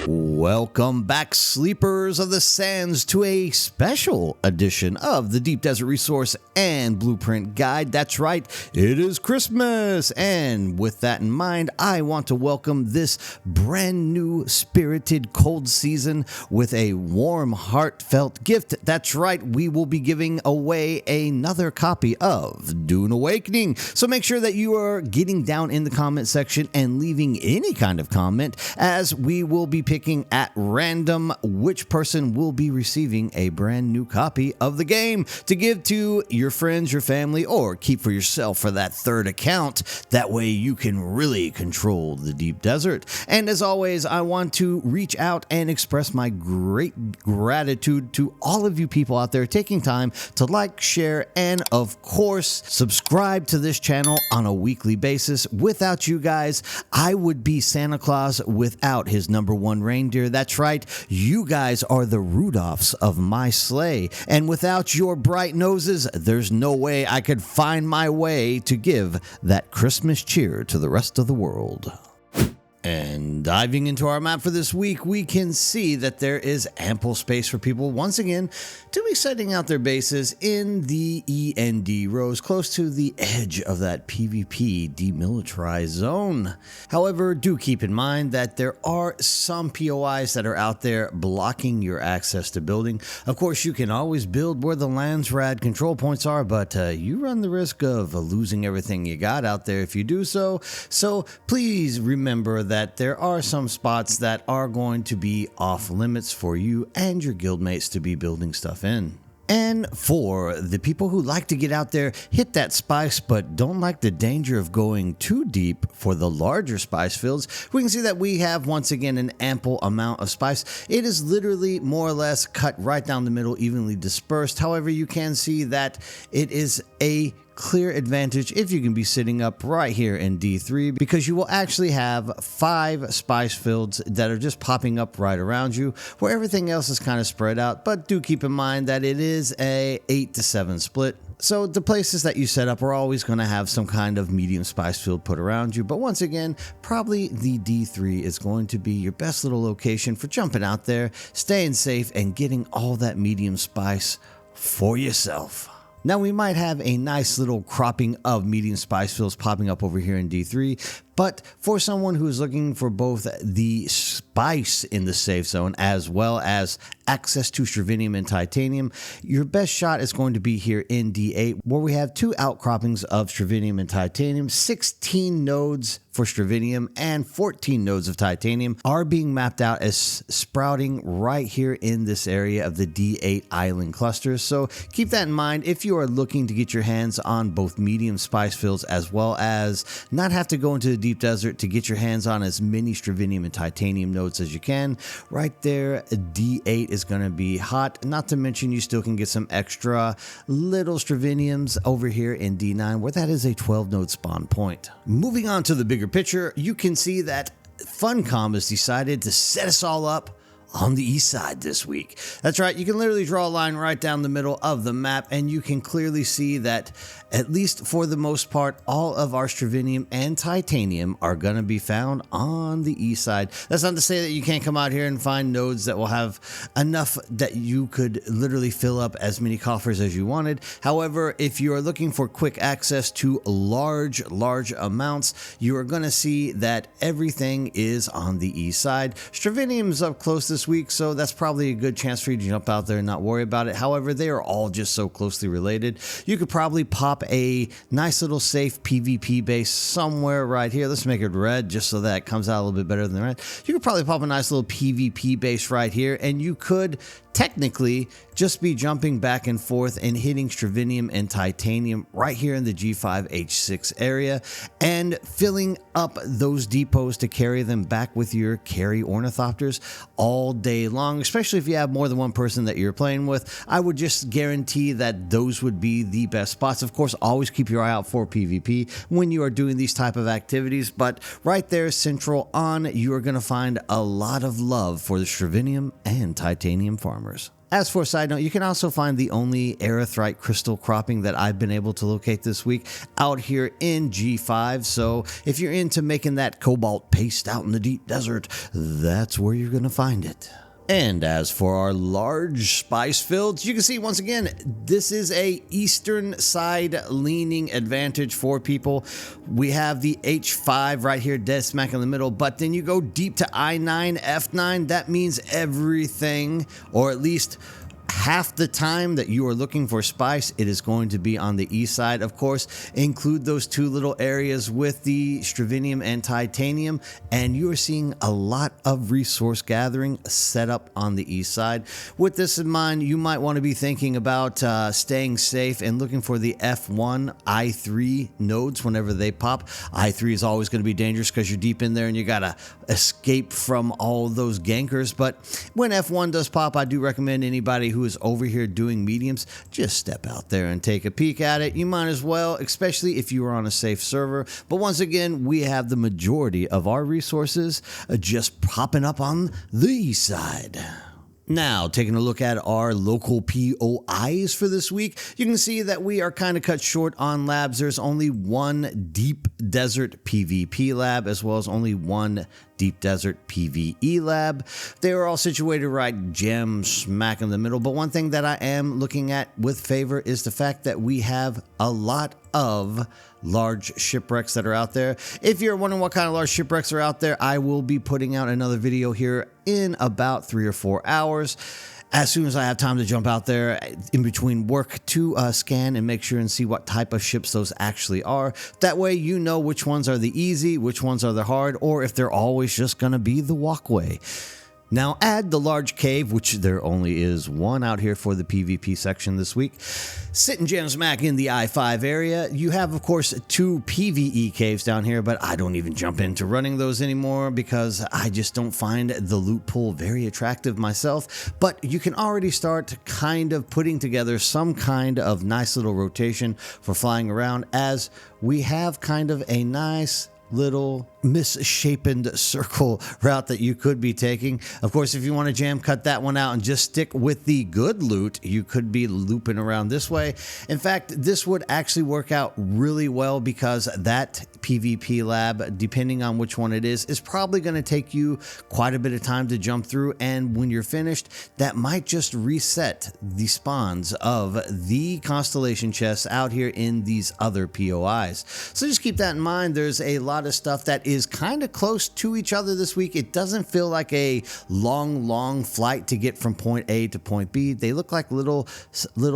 Welcome back, sleepers of the sands, to a special edition of the Deep Desert Resource and Blueprint Guide. That's right, it is Christmas, and with that in mind, I want to welcome this brand new spirited cold season with a warm, heartfelt gift. That's right, we will be giving away another copy of Dune Awakening, so make sure that you are getting down in the comment section and leaving any kind of comment, as we will be picking at random which person will be receiving a brand new copy of the game to give to your friends, your family, or keep for yourself for that third account. That way you can really control the deep desert. And as always, I want to reach out and express my great gratitude to all of you people out there taking time to like, share, and of course, subscribe to this channel on a weekly basis. Without you guys, I would be Santa Claus without his number one reindeer. That's right, you guys are the Rudolphs of my sleigh, and without your bright noses, there's no way I could find my way to give that Christmas cheer to the rest of the world. And diving into our map for this week, we can see that there is ample space for people once again to be setting out their bases in the END rows close to the edge of that PvP demilitarized zone. However, do keep in mind that there are some POIs that are out there blocking your access to building. Of course, you can always build where the land's rad control points are, but you run the risk of losing everything you got out there if you do so. So please remember that there are some spots that are going to be off limits for you and your guildmates to be building stuff in. And for the people who like to get out there, hit that spice, but don't like the danger of going too deep for the larger spice fields, we can see that we have once again an ample amount of spice. It is literally more or less cut right down the middle, evenly dispersed. However, you can see that it is a clear advantage if you can be sitting up right here in D3, because you will actually have 5 spice fields that are just popping up right around you, where everything else is kind of spread out. But do keep in mind that it is a 8-to-7 split. So the places that you set up are always going to have some kind of medium spice field put around you. But once again, probably the D3 is going to be your best little location for jumping out there, staying safe, and getting all that medium spice for yourself. Now, we might have a nice little cropping of medium spice fields popping up over here in D3, but for someone who is looking for both the spice in the safe zone as well as access to stravinium and titanium, your best shot is going to be here in D8, where we have 2 outcroppings of stravinium and titanium. 16 nodes for stravinium and 14 nodes of titanium are being mapped out as sprouting right here in this area of the D8 island clusters. So keep that in mind if you are looking to get your hands on both medium spice fields as well as not have to go into the deep desert to get your hands on as many stravinium and titanium nodes as you can. Right there, D8 is going to be hot. Not to mention you still can get some extra little straviniums over here in D9, where that is a 12 node spawn point. Moving on to the bigger picture, you can see that Funcom has decided to set us all up on the east side this week. That's right, you can literally draw a line right down the middle of the map, and you can clearly see that, at least for the most part, all of our stravinium and titanium are going to be found on the east side. That's not to say that you can't come out here and find nodes that will have enough that you could literally fill up as many coffers as you wanted. However, if you are looking for quick access to large amounts, you are going to see that everything is on the east side. Stravinium is up close this week, so that's probably a good chance for you to jump out there and not worry about it. However, they are all just so closely related. You could probably pop a nice little safe PvP base somewhere right here. Let's make it red just so that it comes out a little bit better than red. You could probably pop a nice little PvP base right here, and you could technically just be jumping back and forth and hitting stravinium and titanium right here in the G5H6 area and filling up those depots to carry them back with your carry ornithopters all day long, especially if you have more than one person that you're playing with. I would just guarantee that those would be the best spots. Of course, always keep your eye out for PvP when you are doing these type of activities, but right there central on, you are going to find a lot of love for the stravinium and titanium farmers. As for a side note, you can also find the only erythrite crystal cropping that I've been able to locate this week out here in G5. So if you're into making that cobalt paste out in the deep desert, that's where you're going to find it. And as for our large spice fields, you can see once again, this is a eastern side leaning advantage for people. We have the H5 right here, dead smack in the middle, but then you go deep to I9, F9, that means everything, or at least half the time that you are looking for spice, it is going to be on the east side. Of course, include those two little areas with the stravinium and titanium, and you are seeing a lot of resource gathering set up on the east side. With this in mind, you might want to be thinking about staying safe and looking for the F1, I3 nodes whenever they pop. I3 is always going to be dangerous because you're deep in there and you got to escape from all those gankers. But when F1 does pop, I do recommend anybody who is over here doing mediums, just step out there and take a peek at it. You might as well, especially if you are on a safe server. But once again, we have the majority of our resources just popping up on the east side. Now, taking a look at our local POIs for this week, you can see that we are kind of cut short on labs. There's only one deep desert PvP lab, as well as only one deep desert PvE lab. They are all situated right jam smack in the middle. But one thing that I am looking at with favor is the fact that we have a lot of large shipwrecks that are out there. If you're wondering what kind of large shipwrecks are out there, I will be putting out another video here in about 3 or 4 hours. As soon as I have time to jump out there in between work to scan and make sure and see what type of ships those actually are. That way you know which ones are the easy, which ones are the hard, or if they're always just going to be the walkway. Now add the large cave, which there only is one out here for the PvP section this week. Sitting jam smack in the I-5 area. You have, of course, 2 PvE caves down here, but I don't even jump into running those anymore because I just don't find the loot pool very attractive myself. But you can already start kind of putting together some kind of nice little rotation for flying around, as we have kind of a nice little misshapen circle route that you could be taking. Of course, if you want to jam cut that one out and just stick with the good loot, you could be looping around this way. In fact, this would actually work out really well because that PvP lab, depending on which one it is probably going to take you quite a bit of time to jump through, and when you're finished, that might just reset the spawns of the constellation chests out here in these other POIs. So just keep that in mind. There's a lot of stuff that is kind of close to each other this week. It doesn't feel like a long flight to get from point A to point B. They look like little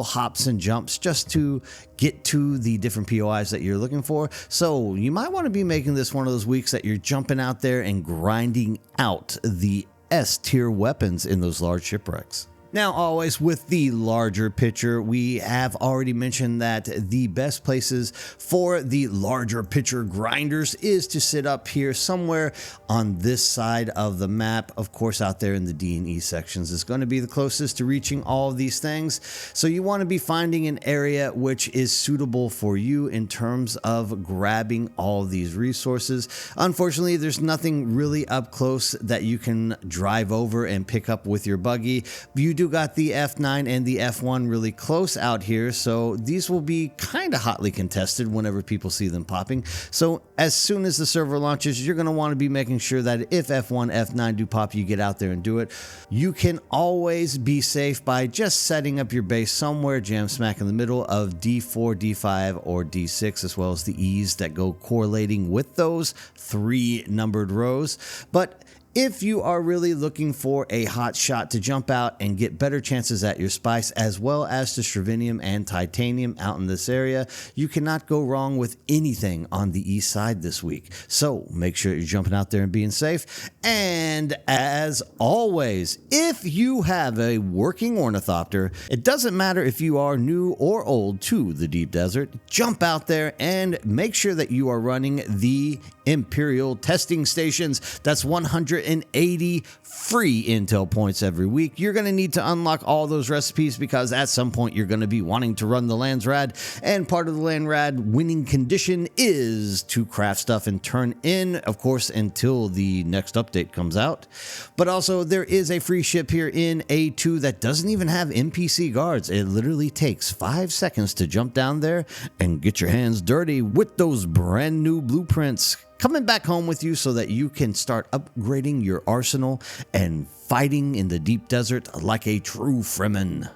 hops and jumps just to get to the different POIs that you're looking for. So you might want to be making this one of those weeks that you're jumping out there and grinding out the S tier weapons in those large shipwrecks. Now, always with the larger picture, we have already mentioned that the best places for the larger picture grinders is to sit up here somewhere on this side of the map. Of course, out there in the D&E sections is going to be the closest to reaching all of these things. So you want to be finding an area which is suitable for you in terms of grabbing all of these resources. Unfortunately, there's nothing really up close that you can drive over and pick up with your buggy. You do got the F9 and the F1 really close out here, so these will be kind of hotly contested whenever people see them popping. So as soon as the server launches, you're going to want to be making sure that if F1, F9 do pop, you get out there and do it. You can always be safe by just setting up your base somewhere jam smack in the middle of D4, D5, or D6, as well as the E's that go correlating with those 3 numbered rows. But if you are really looking for a hot shot to jump out and get better chances at your spice, as well as to stravinium and titanium out in this area, you cannot go wrong with anything on the east side this week. So make sure you're jumping out there and being safe. And as always, if you have a working ornithopter, it doesn't matter if you are new or old to the deep desert, jump out there and make sure that you are running the Imperial testing stations. That's 100 180 free intel points every week. You're going to need to unlock all those recipes because at some point you're going to be wanting to run the Landsrad, and part of the Landsrad winning condition is to craft stuff and turn in, of course, until the next update comes out. But also there is a free ship here in A2 that doesn't even have NPC guards. It literally takes 5 seconds to jump down there and get your hands dirty with those brand new blueprints coming back home with you so that you can start upgrading your arsenal and fighting in the deep desert like a true Fremen.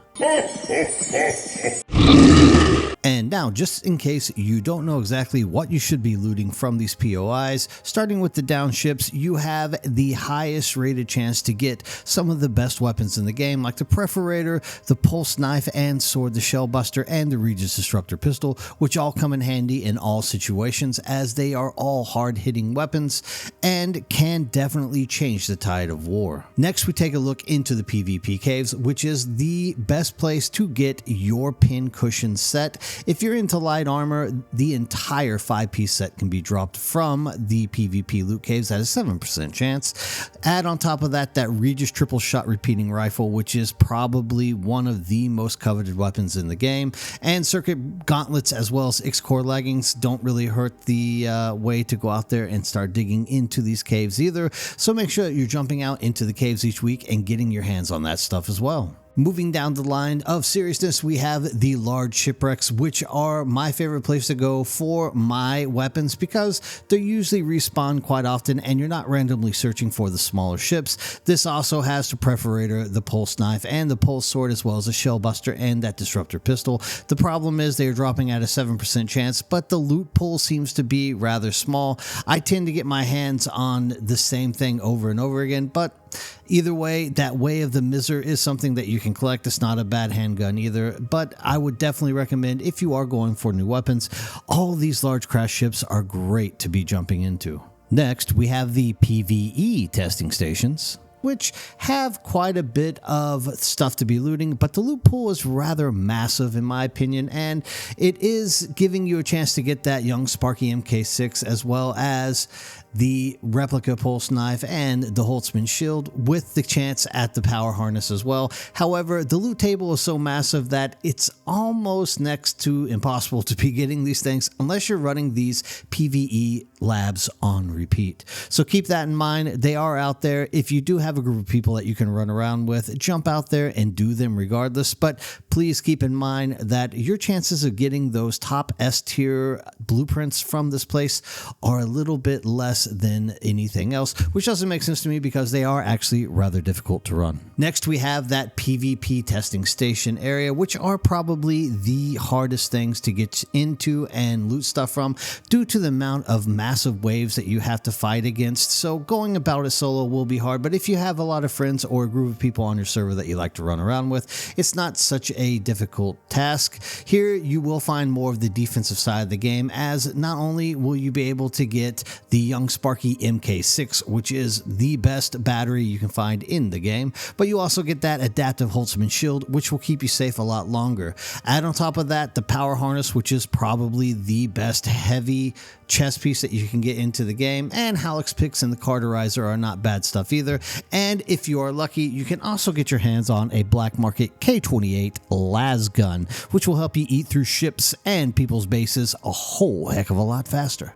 And now, just in case you don't know exactly what you should be looting from these POIs, starting with the down ships, you have the highest rated chance to get some of the best weapons in the game, like the Perforator, the Pulse Knife and Sword, the Shellbuster, and the Regis Disruptor Pistol, which all come in handy in all situations as they are all hard-hitting weapons and can definitely change the tide of war. Next, we take a look into the PvP caves, which is the best place to get your pin cushion set. If you're into light armor, the entire 5-piece set can be dropped from the PvP loot caves at a 7% chance. Add on top of that Regis triple shot repeating rifle, which is probably one of the most coveted weapons in the game, and circuit gauntlets as well as X-Core leggings don't really hurt the way to go out there and start digging into these caves either. So make sure that you're jumping out into the caves each week and getting your hands on that stuff as well. Moving down the line of seriousness, we have the large shipwrecks, which are my favorite place to go for my weapons because they usually respawn quite often and you're not randomly searching for the smaller ships. This also has the Perforator, the Pulse Knife, and the Pulse Sword, as well as a Shellbuster and that Disruptor Pistol. The problem is they are dropping at a 7% chance, but the loot pool seems to be rather small. I tend to get my hands on the same thing over and over again, but either way, that Way of the Miser is something that you can collect. It's not a bad handgun either, but I would definitely recommend, if you are going for new weapons, all these large crash ships are great to be jumping into. Next, we have the PvE testing stations, which have quite a bit of stuff to be looting, but the loot pool is rather massive in my opinion, and it is giving you a chance to get that young Sparky MK6 as well as the replica pulse knife and the Holtzman shield with the chance at the power harness as well. However, the loot table is so massive that it's almost next to impossible to be getting these things unless you're running these PvE labs on repeat. So keep that in mind. They are out there. If you do have a group of people that you can run around with, jump out there and do them regardless. But please keep in mind that your chances of getting those top S tier blueprints from this place are a little bit less than anything else, which doesn't make sense to me because they are actually rather difficult to run. Next, we have that PvP testing station area, which are probably the hardest things to get into and loot stuff from due to the amount of massive waves that you have to fight against. So going about it solo will be hard, but if you have a lot of friends or a group of people on your server that you like to run around with, it's not such a difficult task. Here you will find more of the defensive side of the game, as not only will you be able to get the young Sparky MK6, which is the best battery you can find in the game, but you also get that adaptive Holtzman shield, which will keep you safe a lot longer. Add on top of that the power harness, which is probably the best heavy chest piece that you can get into the game, and Hallex picks and the Carterizer are not bad stuff either. And if you are lucky, you can also get your hands on a black market K28 las gun, which will help you eat through ships and people's bases a whole heck of a lot faster.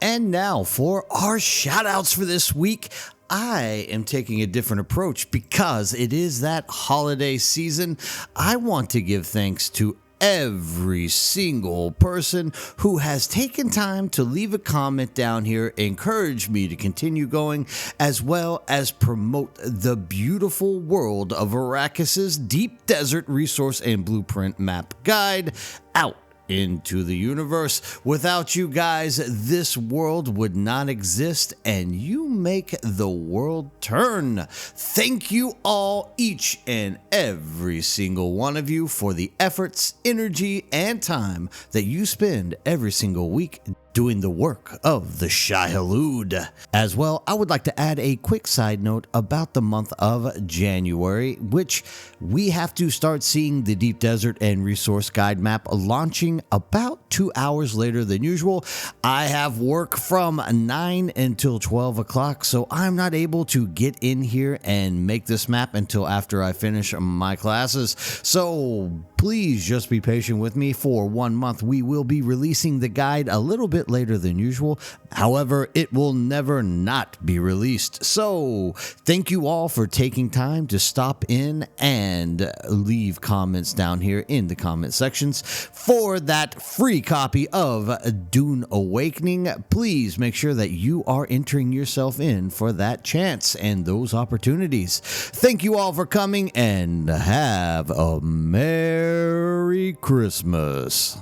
And now for our shoutouts for this week. I am taking a different approach because it is that holiday season. I want to give thanks to every single person who has taken time to leave a comment down here, encourage me to continue going, as well as promote the beautiful world of Arrakis's Deep Desert Resource and Blueprint Map Guide out into the universe. Without you guys, this world would not exist, and you make the world turn. Thank you all, each and every single one of you, for the efforts, energy, and time that you spend every single week doing the work of the Shai-Hulud. As well, I would like to add a quick side note about the month of January, which we have to start seeing the Deep Desert and Resource Guide map launching about 2 hours later than usual. I have work from 9 until 12 o'clock, so I'm not able to get in here and make this map until after I finish my classes. So please just be patient with me. For 1 month, we will be releasing the guide a little bit later than usual. However, it will never not be released. So thank you all for taking time to stop in and leave comments down here in the comment sections for that free copy of Dune Awakening. Please make sure that you are entering yourself in for that chance and those opportunities. Thank you all for coming, and have a Merry Christmas.